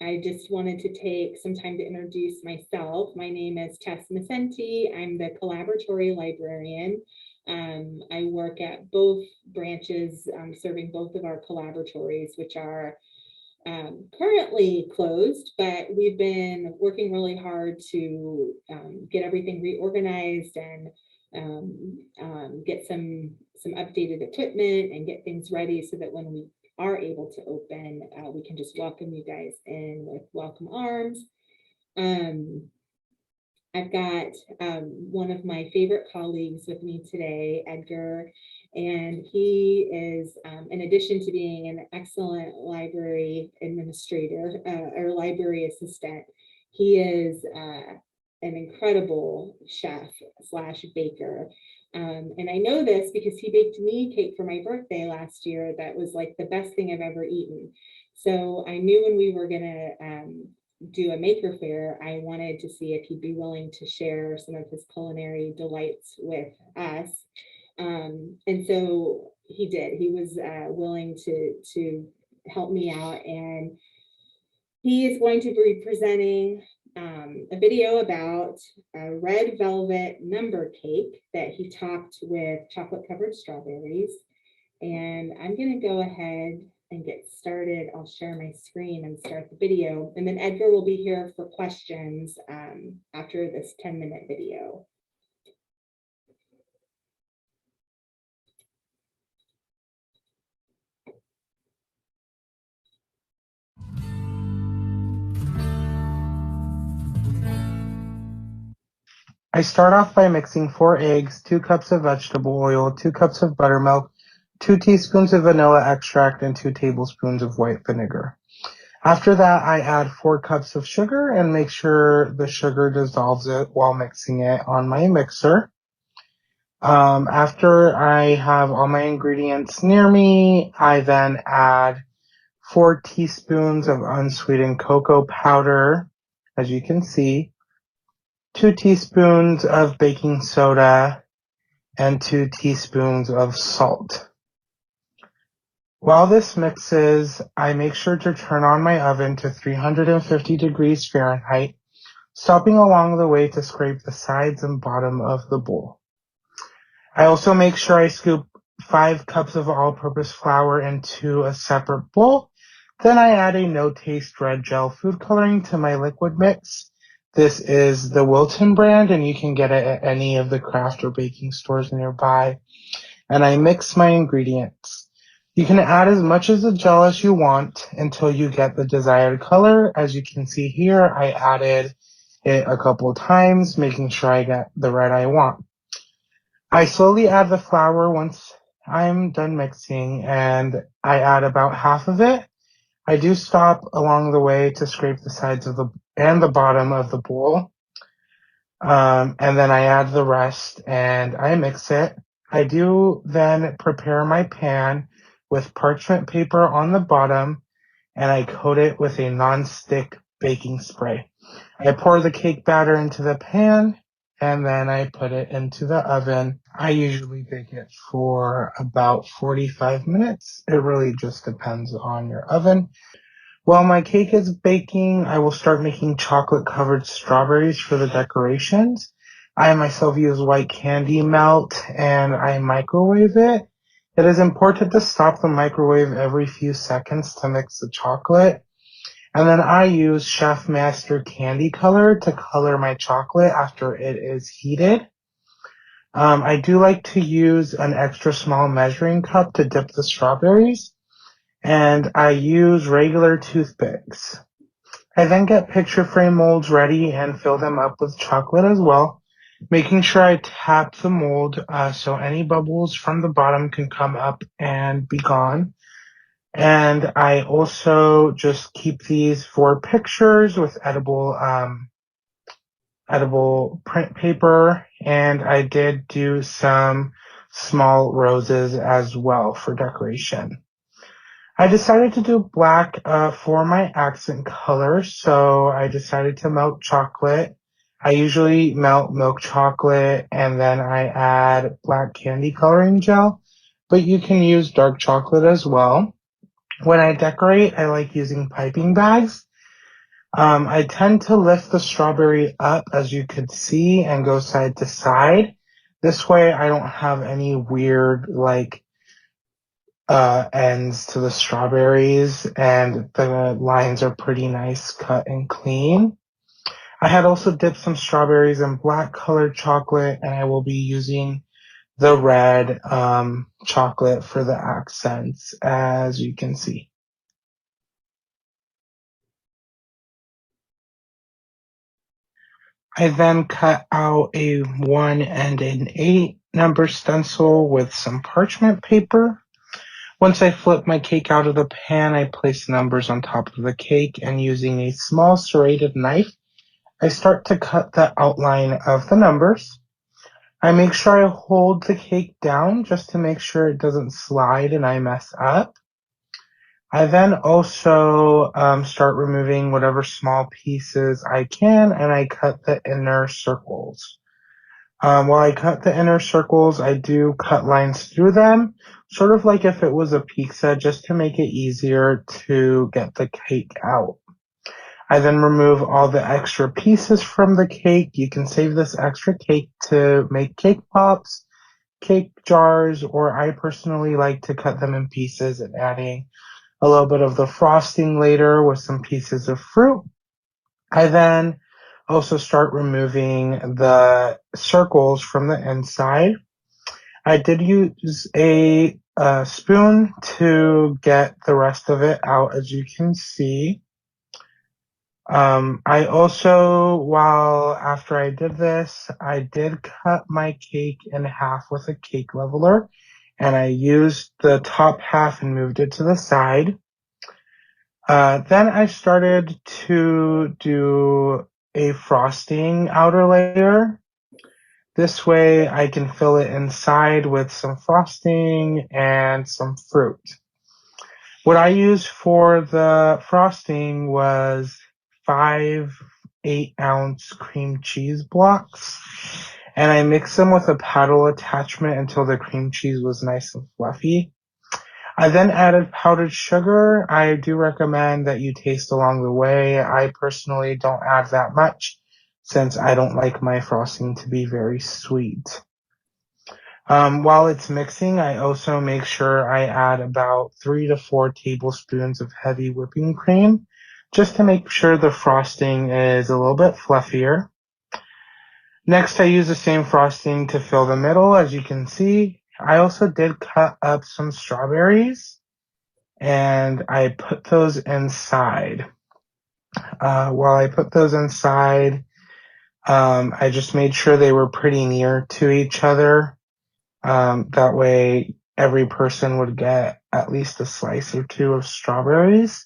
I just wanted to take some time to introduce myself. My name is Tess Macenti. I'm the collaboratory librarian. I work at both branches, serving both of our collaboratories, which are currently closed, but we've been working really hard to get everything reorganized and get some updated equipment and get things ready so that when we are able to open, we can just welcome you guys in with welcome arms. I've got one of my favorite colleagues with me today, Edgar, and he is, in addition to being an excellent library administrator or library assistant, he is an incredible chef slash baker. And I know this because he baked me cake for my birthday last year. That was like the best thing I've ever eaten. So I knew when we were gonna do a maker faire, I wanted to see if he'd be willing to share some of his culinary delights with us. And so he did. He was willing to help me out, and he is going to be presenting a video about a red velvet number cake that he topped with chocolate covered strawberries. And I'm going to go ahead and get started. I'll share my screen and start the video. And then Edgar will be here for questions after this 10-minute video. I start off by mixing 4 eggs, 2 cups of vegetable oil, 2 cups of buttermilk, 2 teaspoons of vanilla extract, and 2 tablespoons of white vinegar. After that, I add 4 cups of sugar and make sure the sugar dissolves it while mixing it on my mixer. After I have all my ingredients near me, I then add 4 teaspoons of unsweetened cocoa powder, as you can see, 2 teaspoons of baking soda, and 2 teaspoons of salt. While this mixes, I make sure to turn on my oven to 350 degrees Fahrenheit, stopping along the way to scrape the sides and bottom of the bowl. I also make sure I scoop 5 cups of all-purpose flour into a separate bowl. Then I add a no-taste red gel food coloring to my liquid mix. This is the Wilton brand, and you can get it at any of the craft or baking stores nearby. And I mix my ingredients. You can add as much of the gel as you want until you get the desired color. As you can see here, I added it a couple times, making sure I get the red I want. I slowly add the flour once I'm done mixing, and I add about half of it. I do stop along the way to scrape the sides of the bottom of the bowl. And then I add the rest and I mix it. I do then prepare my pan with parchment paper on the bottom, and I coat it with a non-stick baking spray. I pour the cake batter into the pan, and then I put it into the oven. I usually bake it for about 45 minutes. It really just depends on your oven. While my cake is baking, I will start making chocolate-covered strawberries for the decorations. I myself use white candy melt, and I microwave it. It is important to stop the microwave every few seconds to mix the chocolate. And then I use Chef Master candy color to color my chocolate after it is heated. I do like to use an extra small measuring cup to dip the strawberries, and I use regular toothpicks. I then get picture frame molds ready and fill them up with chocolate as well, making sure I tap the mold so any bubbles from the bottom can come up and be gone. And I also just keep these for pictures with edible print paper, and I did do some small roses as well for decoration. I decided to do black for my accent color, so I decided to melt chocolate. I usually melt milk chocolate and then I add black candy coloring gel, but you can use dark chocolate as well. When I decorate, I like using piping bags. I tend to lift the strawberry up, as you could see, and go side to side. This way I don't have any weird ends to the strawberries, and the lines are pretty nice, cut and clean. I had also dipped some strawberries in black colored chocolate, and I will be using the red chocolate for the accents, as you can see. I then cut out a 1 and an 8 number stencil with some parchment paper. Once I flip my cake out of the pan, I place numbers on top of the cake, and using a small serrated knife, I start to cut the outline of the numbers. I make sure I hold the cake down just to make sure it doesn't slide and I mess up. I then also start removing whatever small pieces I can, and I cut the inner circles. While I cut the inner circles, I do cut lines through them, sort of like if it was a pizza, just to make it easier to get the cake out. I then remove all the extra pieces from the cake. You can save this extra cake to make cake pops, cake jars, or I personally like to cut them in pieces and adding a little bit of the frosting later with some pieces of fruit. I then also start removing the circles from the inside. I did use a spoon to get the rest of it out, as you can see. I also, while after I did this, I did cut my cake in half with a cake leveler, and I used the top half and moved it to the side. Then I started to do a frosting outer layer. This way I can fill it inside with some frosting and some fruit. What I used for the frosting was 5 8-ounce cream cheese blocks, and I mixed them with a paddle attachment until the cream cheese was nice and fluffy. I then added powdered sugar. I do recommend that you taste along the way. I personally don't add that much since I don't like my frosting to be very sweet. While it's mixing, I also make sure I add about 3 to 4 tablespoons of heavy whipping cream just to make sure the frosting is a little bit fluffier. Next, I use the same frosting to fill the middle, as you can see. I also did cut up some strawberries and I put those inside. While I put those inside, I just made sure they were pretty near to each other. That way, every person would get at least a slice or two of strawberries.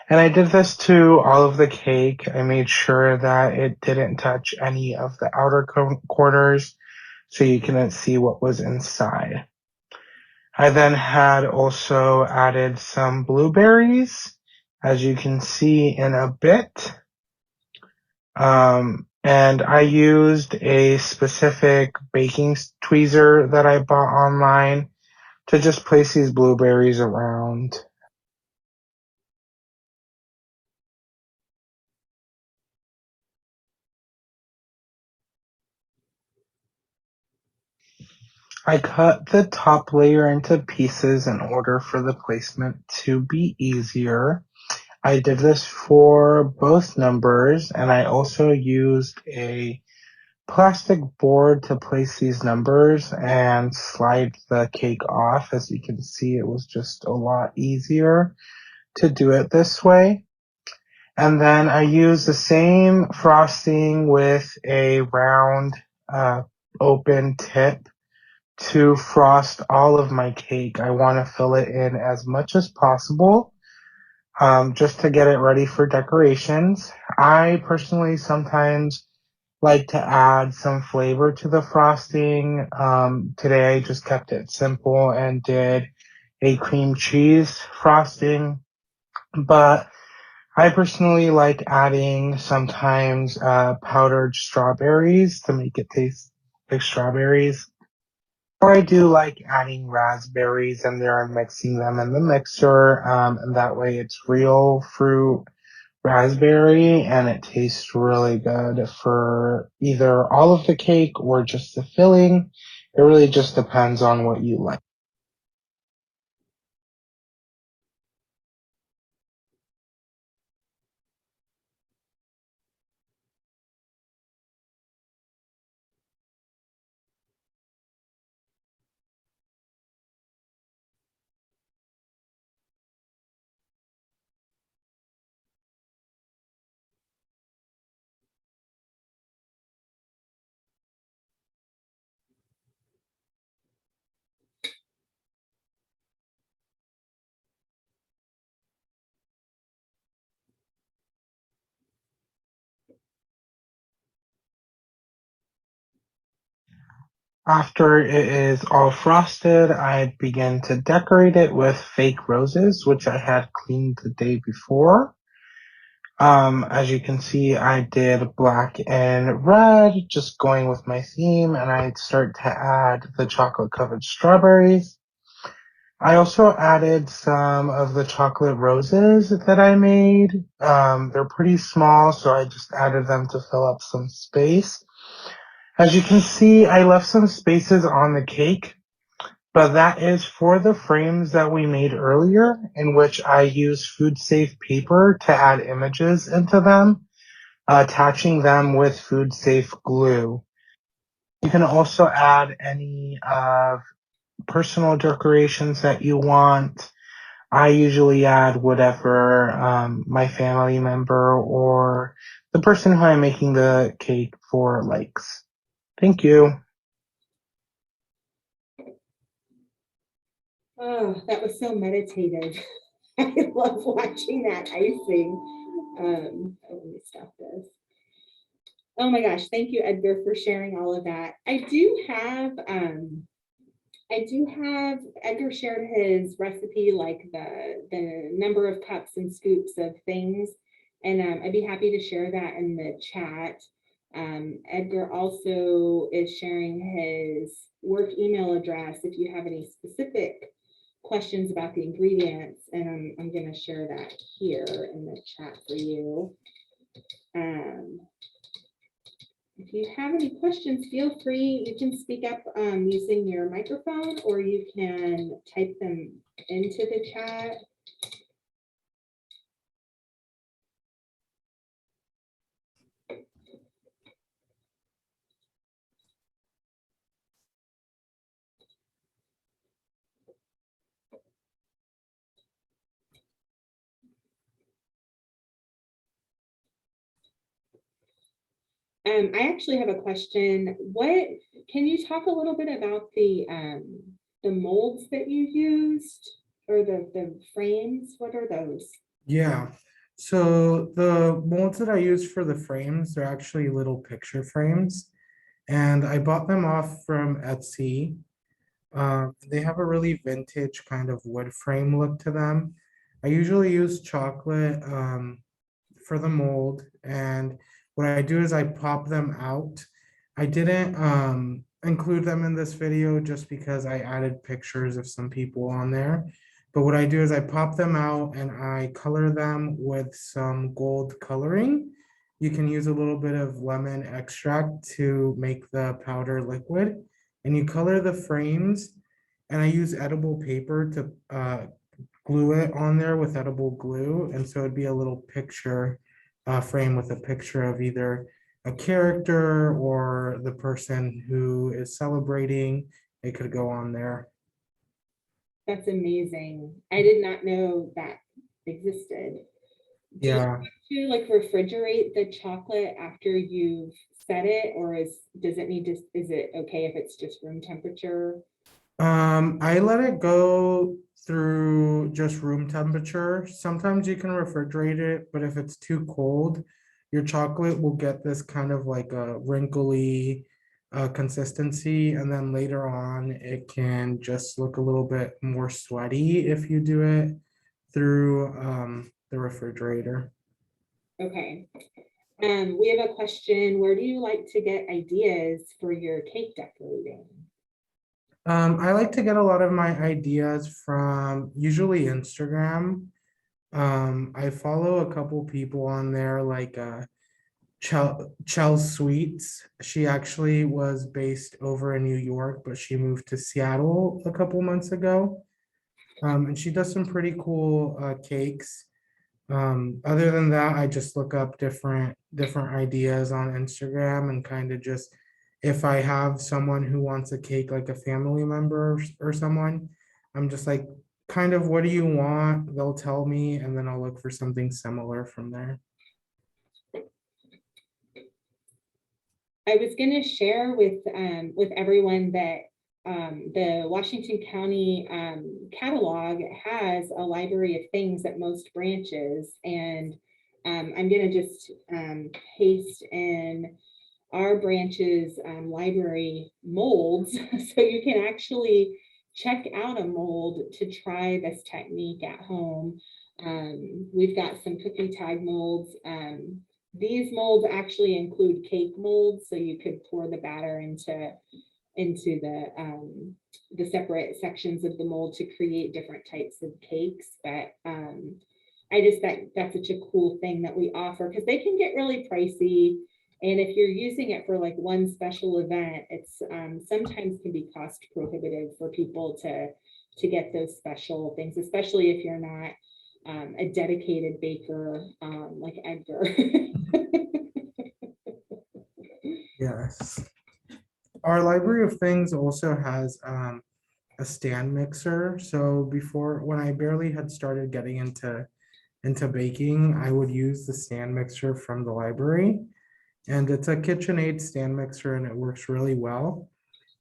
And I did this to all of the cake. I made sure that it didn't touch any of the outer corners so you couldn't see what was inside. I then had also added some blueberries, as you can see in a bit. And I used a specific baking tweezer that I bought online to just place these blueberries around. I cut the top layer into pieces in order for the placement to be easier. I did this for both numbers, and I also used a plastic board to place these numbers and slide the cake off. As you can see, it was just a lot easier to do it this way. And then I use the same frosting with a round open tip to frost all of my cake. I want to fill it in as much as possible just to get it ready for decorations. I personally sometimes like to add some flavor to the frosting. Today I just kept it simple and did a cream cheese frosting, but I personally like adding sometimes powdered strawberries to make it taste like strawberries. Or I do like adding raspberries in there and mixing them in the mixer, and that way it's real fruit raspberry, and it tastes really good for either all of the cake or just the filling. It really just depends on what you like. After it is all frosted, I begin to decorate it with fake roses, which I had cleaned the day before. As you can see, I did black and red, just going with my theme, and I start to add the chocolate covered strawberries. I also added some of the chocolate roses that I made. They're pretty small, so I just added them to fill up some space. As you can see, I left some spaces on the cake, but that is for the frames that we made earlier, in which I used food safe paper to add images into them, attaching them with food safe glue. You can also add any personal decorations that you want. I usually add whatever my family member or the person who I'm making the cake for likes. Thank you. Oh, that was so meditative. I love watching that icing. Let me stop this. Oh my gosh, thank you, Edgar, for sharing all of that. I do have Edgar shared his recipe, like the number of cups and scoops of things, and I'd be happy to share that in the chat. Edgar also is sharing his work email address if you have any specific questions about the ingredients, and I'm going to share that here in the chat for you. If you have any questions, feel free. You can speak up using your microphone, or you can type them into the chat. I actually have a question. What can you talk a little bit about the molds that you used, or the frames? What are those? Yeah. So the molds that I use for the frames, they're actually little picture frames. And I bought them off from Etsy. They have a really vintage kind of wood frame look to them. I usually use chocolate for the mold, and what I do is I pop them out. I didn't include them in this video just because I added pictures of some people on there. But what I do is I pop them out and I color them with some gold coloring. You can use a little bit of lemon extract to make the powder liquid, and you color the frames. And I use edible paper to glue it on there with edible glue. And so it'd be a little picture frame with a picture of either a character or the person who is celebrating. It could go on there. That's amazing. I did not know that existed. Do you Yeah. have to like refrigerate the chocolate after you've set it, or does it need to, is it okay if it's just room temperature? I let it go through just room temperature. Sometimes you can refrigerate it, but if it's too cold, your chocolate will get this kind of like a wrinkly consistency, and then later on it can just look a little bit more sweaty if you do it through the refrigerator. Okay. We have a question. Where do you like to get ideas for your cake decorating? I like to get a lot of my ideas from usually Instagram. I follow a couple people on there like Chell Sweets. She actually was based over in New York, but she moved to Seattle a couple months ago. And she does some pretty cool cakes. Other than that, I just look up different ideas on Instagram and kind of just if I have someone who wants a cake, like a family member or someone, I'm just like, kind of, what do you want? They'll tell me, and then I'll look for something similar from there. I was gonna share with everyone that the Washington County catalog has a library of things at most branches, and I'm gonna just paste in our branch's library molds, so you can actually check out a mold to try this technique at home. We've got some cookie tag molds. These molds actually include cake molds, so you could pour the batter into the separate sections of the mold to create different types of cakes. But I just think that's such a cool thing that we offer, because they can get really pricey. And if you're using it for like one special event, it's sometimes can be cost prohibitive for people to get those special things, especially if you're not a dedicated baker like Edgar. Yes. Our library of things also has a stand mixer. So before, when I barely had started getting into baking, I would use the stand mixer from the library. And it's a KitchenAid stand mixer and it works really well.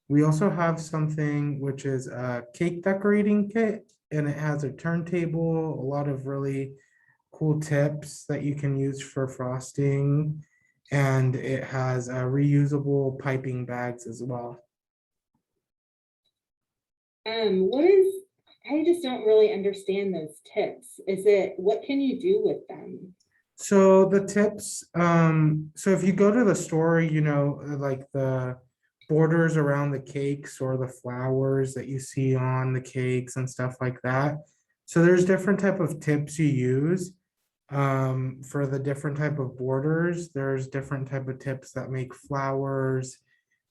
We also have something which is a cake decorating kit, and it has a turntable, a lot of really cool tips that you can use for frosting. And it has reusable piping bags as well. What is, I just don't really understand those tips. Is it, what can you do with them? So the tips, so if you go to the store, you know, like the borders around the cakes or the flowers that you see on the cakes and stuff like that. So there's different type of tips you use for the different type of borders. There's different type of tips that make flowers.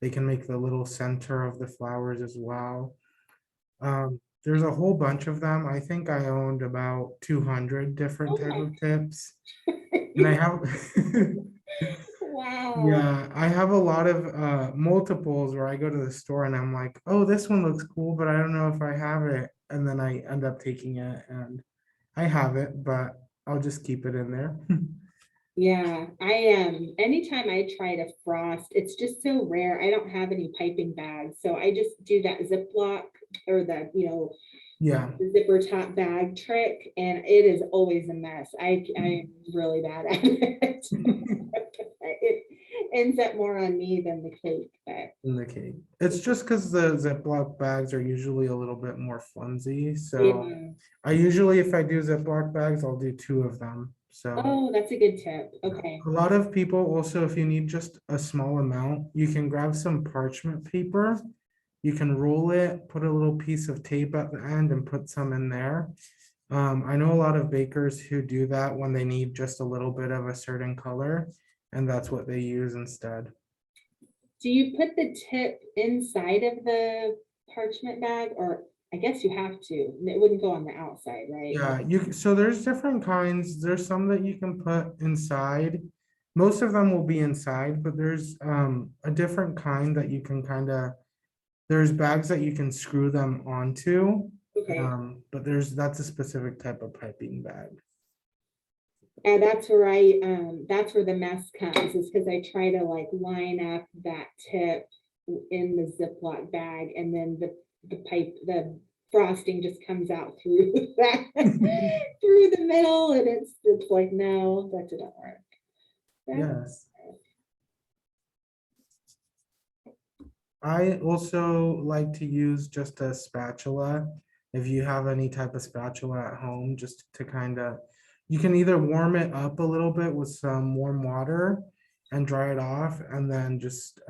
They can make the little center of the flowers as well. There's a whole bunch of them. I think I owned about 200 different Oh type my, of tips. And I have, wow. yeah, I have a lot of multiples where I go to the store and I'm like, oh, this one looks cool, but I don't know if I have it. And then I end up taking it and I have it, but I'll just keep it in there. Yeah, anytime I try to frost, it's just so rare. I don't have any piping bags. So I just do that Ziploc or the, Yeah, the zipper top bag trick, and it is always a mess. I'm really bad at it. It ends up more on me than the cake, but in the cake. It's just because the Ziploc bags are usually a little bit more flimsy. So yeah. I usually, if I do Ziploc bags, I'll do two of them. So Oh, that's a good tip. Okay. a lot of people also, if you need just a small amount, you can grab some parchment paper. You can roll it, put a little piece of tape at the end and put some in there. I know a lot of bakers who do that when they need just a little bit of a certain color, and that's what they use instead. Do you put the tip inside of the parchment bag, or I guess you have to? It wouldn't go on the outside, right? Yeah, so there's different kinds. There's some that you can put inside. Most of them will be inside, but there's a different kind that you can kind of, there's bags that you can screw them onto. Okay. But that's a specific type of piping bag. And that's where the mess comes, is because I try to like line up that tip in the Ziploc bag, and then the frosting just comes out through that through the middle, and it's like, no, that didn't work. Yes. I also like to use just a spatula. If you have any type of spatula at home, just to kind of, you can either warm it up a little bit with some warm water and dry it off, and then just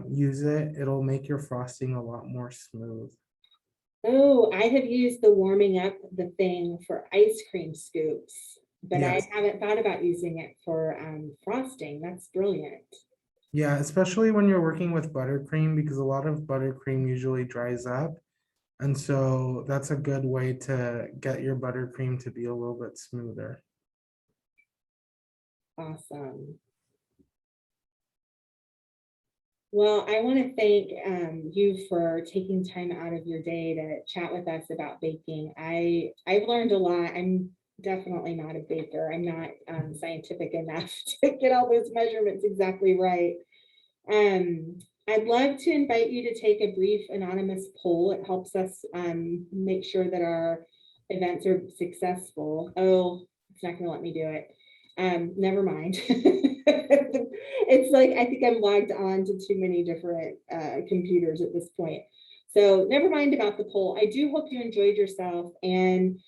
use it. It'll make your frosting a lot more smooth. Oh, I have used the warming up the thing for ice cream scoops, but I Yes. haven't thought about using it for frosting. That's brilliant. Yeah, especially when you're working with buttercream because a lot of buttercream usually dries up. And so that's a good way to get your buttercream to be a little bit smoother. Awesome. Well, I want to thank you for taking time out of your day to chat with us about baking. I've learned a lot. I'm definitely not a baker. I'm not scientific enough to get all those measurements exactly right. I'd love to invite you to take a brief anonymous poll. It helps us make sure that our events are successful. Oh, it's not going to let me do it. Never mind. It's like I think I'm logged on to too many different computers at this point. So never mind about the poll. I do hope you enjoyed yourself. And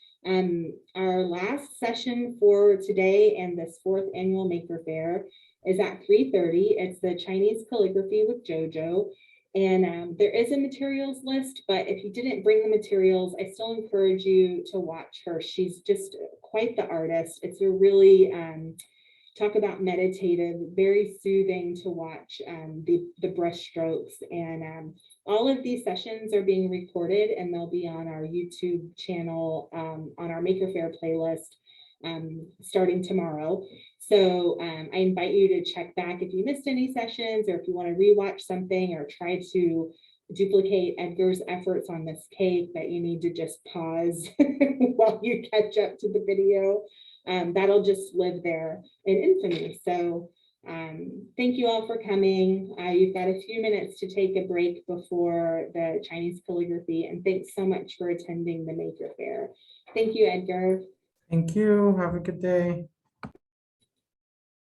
our last session for today and this 4th annual Maker Faire is at 3:30. It's the Chinese calligraphy with JoJo. And there is a materials list, but if you didn't bring the materials, I still encourage you to watch her. She's just quite the artist. It's a really, talk about meditative, very soothing to watch the brush strokes. And all of these sessions are being recorded and they'll be on our YouTube channel on our Maker Faire playlist starting tomorrow. So I invite you to check back if you missed any sessions or if you want to rewatch something or try to duplicate Edgar's efforts on this cake that you need to just pause while you catch up to the video. That'll just live there in infamy. So thank you all for coming. You've got a few minutes to take a break before the Chinese calligraphy, and thanks so much for attending the Maker Faire. Thank you, Edgar. Thank you. Have a good day.